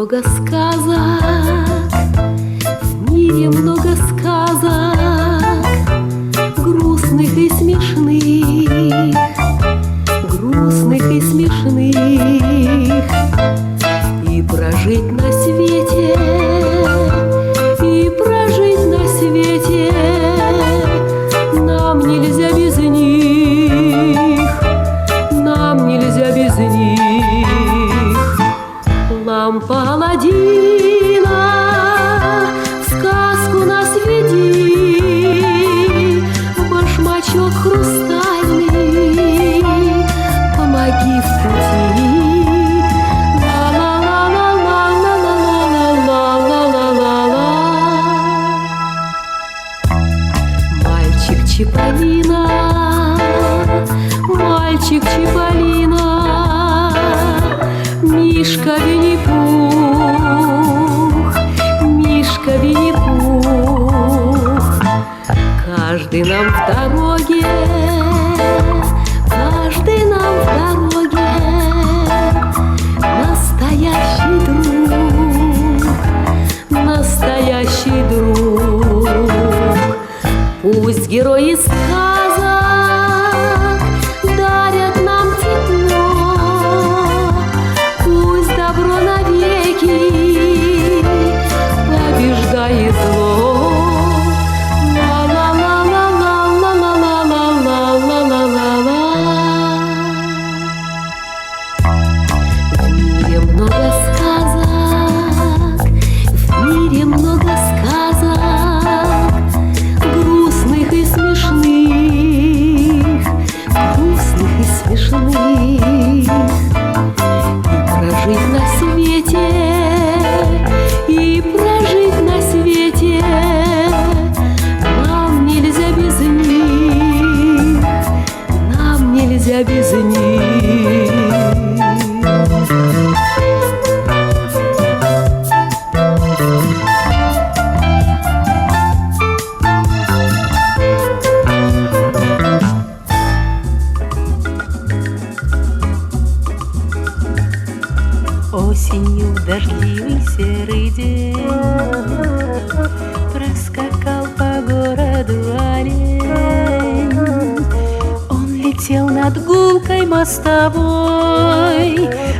много сказок, в мире много сказок, грустных и смешных, грустных и смешных. И прожить на свете, и прожить на свете нам нельзя без них, нам нельзя без них. Лампа Аладдина, в сказку нас веди, в башмачок хрустальный помоги в пути. Мальчик Чиполлино, мальчик Чиполлино, Мишка Винни-Пух, Мишка Винни-Пух. Каждый нам в дороге, каждый нам в дороге настоящий друг, настоящий друг. Пусть герои сказок дарят нам тепло, пусть добро навеки побеждает зло. В мире много сказок, в мире много сказок, грустных и смешных, грустных и смешных. И прожить на свете, и прожить на свете нам нельзя без них, нам нельзя без них. Осенью в дождливый серый день проскакал по городу олень. Он летел над гулкой мостовой,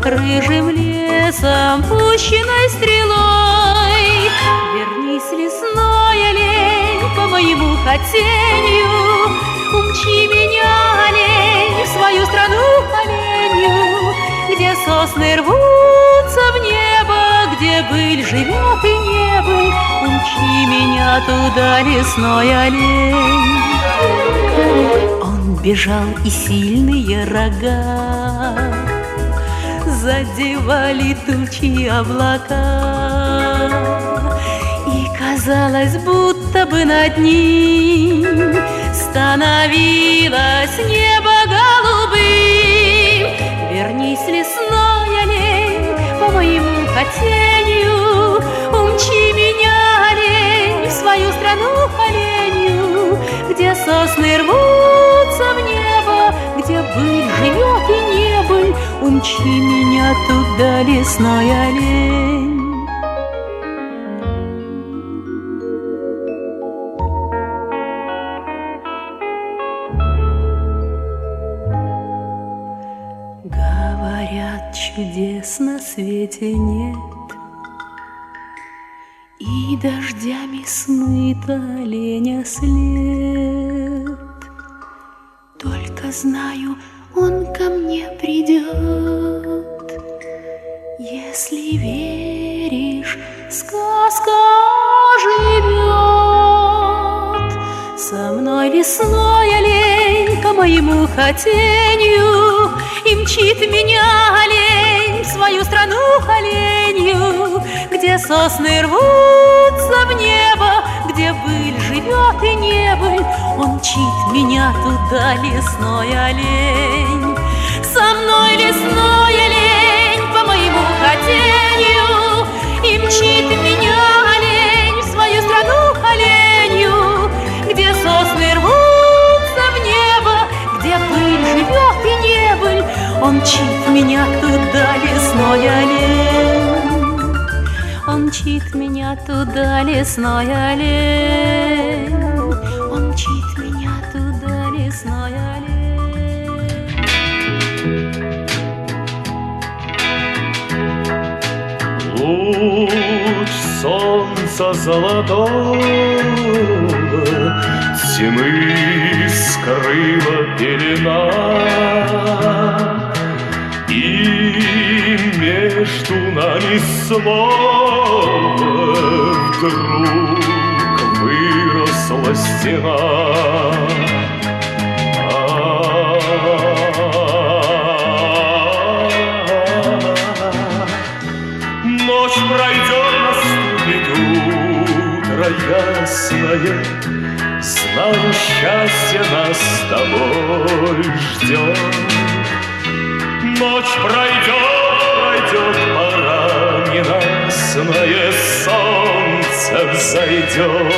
рыжим лесом пущенной стрелой. Вернись, лесной олень, по моему хотению, умчи меня, олень, в свою страну оленью, где сосны рвутся в небо, где быль живет и небыль. Умчи меня туда, лесной олень. Он бежал, и сильные рога задевали тучи облака, и казалось, будто бы над ним становилось небо голубым. Вернись, лесной олень, по моему хотению, умчи меня, олень, в свою страну оленью, где сосны рвутся в небо, где быль живет и небыль. Умчи меня туда, лесной олень. Говорят, чудес на свете нет, и дождями смыт оленя след. Только знаю, он ко мне придет. Если веришь, сказка живет. Со мной лесной олень, по моему хотению, и мчит меня олень в свою страну оленью, где сосны рвутся в небо, где быль живет и небыль. Он мчит меня туда, лесной олень. Со мной лесной олень, по моему хотению, и мчит меня олень в свою страну оленью, где сосны рвутся в небо, где быль живет и небыль. Он мчит меня туда, лесной олень. Он мчит меня туда, лесной олень. Он мчит меня туда, лесной олень. Луч солнца золотого тьмы скрыла пелена, и между нами снова вдруг выросла стена. Ночь пройдет, наступит утро ясное, знаю, счастье нас с тобой ждет. Ночь пройдет, пора ненастное, солнце взойдет.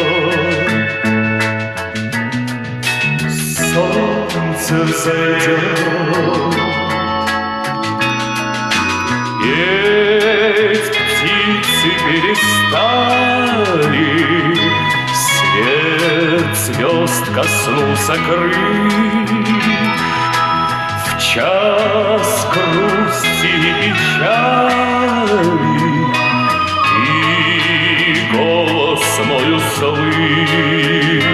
Солнце взойдет. Петь птицы перестали, свет звезд коснулся крыль. В час грусти и печали и голос мой услышь.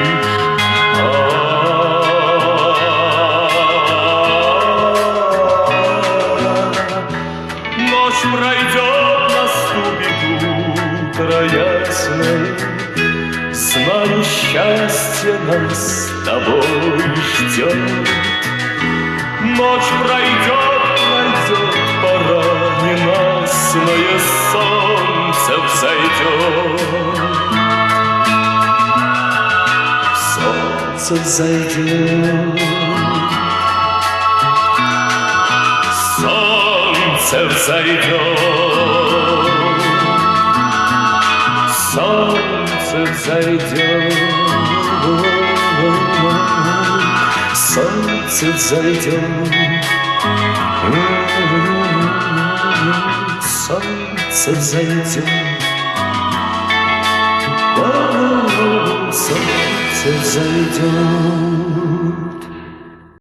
Ночь пройдет, наступит утро ясное, знаю, счастье нас с тобой ждет. Ночь пройдет, пора ненастное, солнце взойдет. Солнце взойдет. Солнце взойдет. Солнце взойдет. Солнце взойдет. Солнце взойдет. Солнце взойдет.